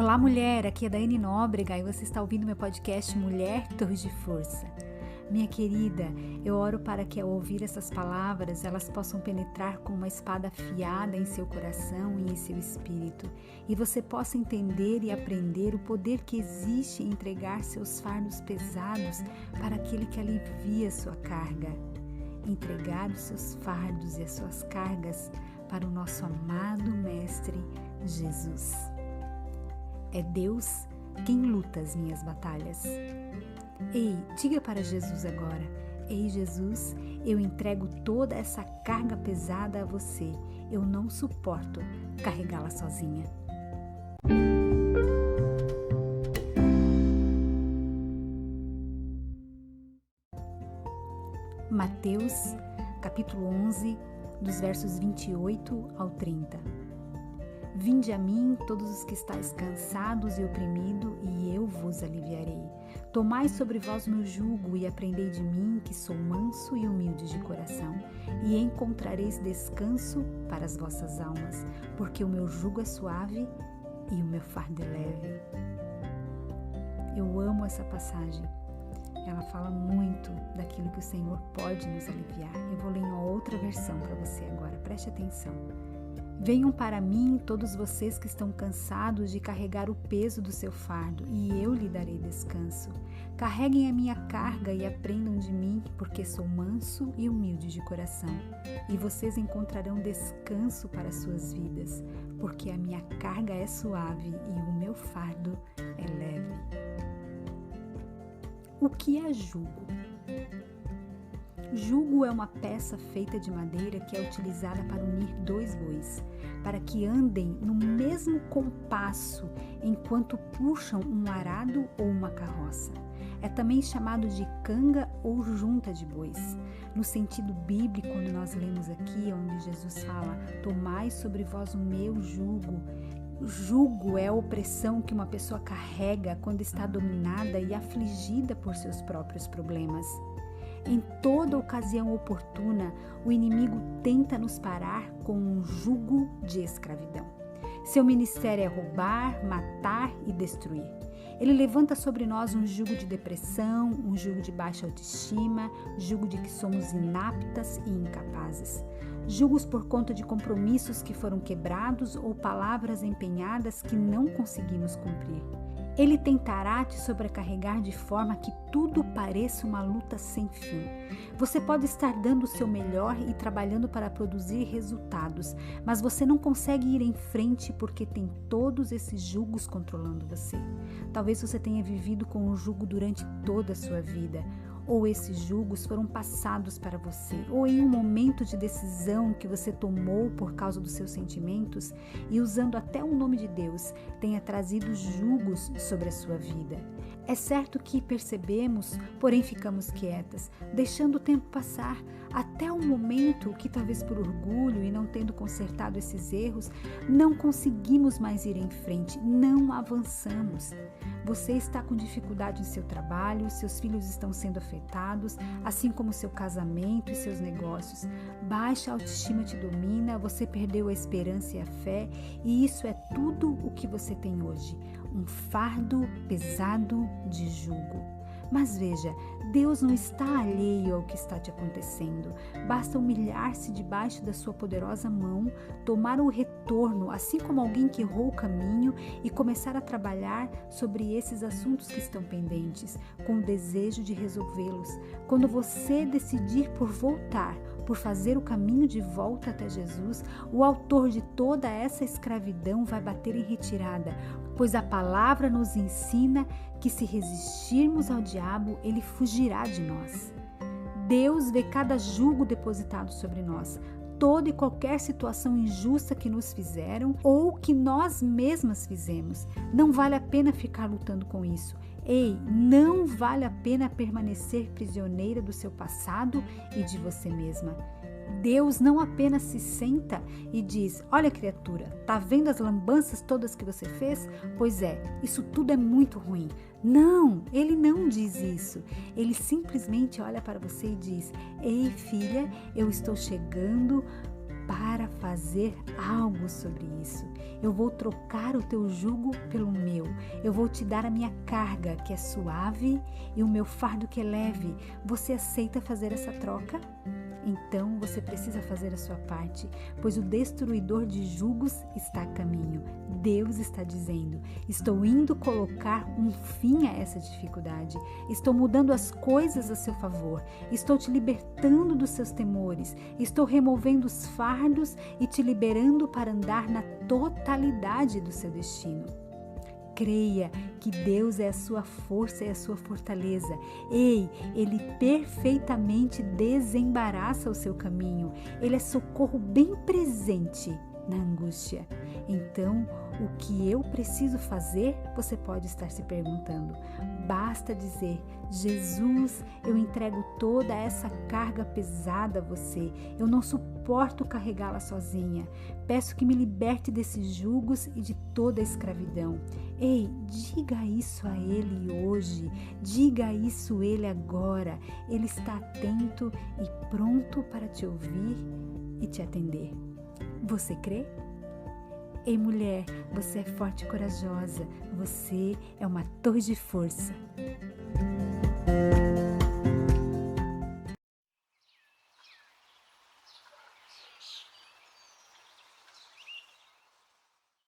Olá, mulher, aqui é Daiane Nóbrega e você está ouvindo meu podcast Mulher Torre de Força. Minha querida, eu oro para que ao ouvir essas palavras, elas possam penetrar como uma espada afiada em seu coração e em seu espírito, e você possa entender e aprender o poder que existe em entregar seus fardos pesados para aquele que alivia sua carga. Entregar os seus fardos e as suas cargas para o nosso amado Mestre Jesus. É Deus quem luta as minhas batalhas. Ei, diga para Jesus agora: ei, Jesus, eu entrego toda essa carga pesada a você. Eu não suporto carregá-la sozinha. Mateus, capítulo 11, dos versos 28 ao 30. Vinde a mim, todos os que estáis cansados e oprimidos, e eu vos aliviarei. Tomai sobre vós meu jugo e aprendei de mim, que sou manso e humilde de coração, e encontrareis descanso para as vossas almas, porque o meu jugo é suave e o meu fardo é leve. Eu amo essa passagem. Ela fala muito daquilo que o Senhor pode nos aliviar. Eu vou ler uma outra versão para você agora, preste atenção. Venham para mim todos vocês que estão cansados de carregar o peso do seu fardo, e eu lhe darei descanso. Carreguem a minha carga e aprendam de mim, porque sou manso e humilde de coração, e vocês encontrarão descanso para suas vidas, porque a minha carga é suave e o meu fardo é leve. O que é jugo? Jugo é uma peça feita de madeira que é utilizada para unir dois bois, para que andem no mesmo compasso enquanto puxam um arado ou uma carroça. É também chamado de canga ou junta de bois. No sentido bíblico, quando nós lemos aqui, onde Jesus fala: tomai sobre vós o meu jugo. Jugo é a opressão que uma pessoa carrega quando está dominada e afligida por seus próprios problemas. Em toda ocasião oportuna, o inimigo tenta nos parar com um jugo de escravidão. Seu ministério é roubar, matar e destruir. Ele levanta sobre nós um jugo de depressão, um jugo de baixa autoestima, jugo de que somos inaptas e incapazes. Jugos por conta de compromissos que foram quebrados ou palavras empenhadas que não conseguimos cumprir. Ele tentará te sobrecarregar de forma que tudo pareça uma luta sem fim. Você pode estar dando o seu melhor e trabalhando para produzir resultados, mas você não consegue ir em frente porque tem todos esses jugos controlando você. Talvez você tenha vivido com o jugo durante toda a sua vida, ou esses jugos foram passados para você, ou em um momento de decisão que você tomou por causa dos seus sentimentos e usando até o nome de Deus, tenha trazido jugos sobre a sua vida. É certo que percebemos, porém ficamos quietas, deixando o tempo passar, até o momento que talvez por orgulho e não tendo consertado esses erros, não conseguimos mais ir em frente, não avançamos. Você está com dificuldade em seu trabalho, seus filhos estão sendo afetados, assim como seu casamento e seus negócios. Baixa autoestima te domina, você perdeu a esperança e a fé, e isso é tudo o que você tem hoje, um fardo pesado de jugo. Mas veja, Deus não está alheio ao que está te acontecendo. Basta humilhar-se debaixo da sua poderosa mão, tomar o retorno, assim como alguém que errou o caminho, e começar a trabalhar sobre esses assuntos que estão pendentes, com o desejo de resolvê-los. Quando você decidir por voltar, por fazer o caminho de volta até Jesus, o autor de toda essa escravidão vai bater em retirada, pois a palavra nos ensina que se resistirmos ao diabo, ele fugirá de nós. Deus vê cada jugo depositado sobre nós, toda e qualquer situação injusta que nos fizeram ou que nós mesmas fizemos. Não vale a pena ficar lutando com isso. Ei, não vale a pena permanecer prisioneira do seu passado e de você mesma. Deus não apenas se senta e diz: olha, criatura, tá vendo as lambanças todas que você fez? Pois é, isso tudo é muito ruim. Não, ele não diz isso. Ele simplesmente olha para você e diz: ei, filha, eu estou chegando para fazer algo sobre isso. Eu vou trocar o teu jugo pelo meu. Eu vou te dar a minha carga, que é suave, e o meu fardo, que é leve. Você aceita fazer essa troca? Então você precisa fazer a sua parte, pois o destruidor de jugos está a caminho. Deus está dizendo: estou indo colocar um fim a essa dificuldade. Estou mudando as coisas a seu favor. Estou te libertando dos seus temores. Estou removendo os fardos e te liberando para andar na totalidade do seu destino. Creia que Deus é a sua força e a sua fortaleza. Ei, Ele perfeitamente desembaraça o seu caminho. Ele é socorro bem presente na angústia. Então, o que eu preciso fazer? Você pode estar se perguntando. Basta dizer: Jesus, eu entrego toda essa carga pesada a você. Eu não suporto carregá-la sozinha. Peço que me liberte desses jugos e de toda a escravidão. Ei, diga isso a Ele hoje. Diga isso a Ele agora. Ele está atento e pronto para te ouvir e te atender. Você crê? Ei, mulher, você é forte e corajosa. Você é uma torre de força.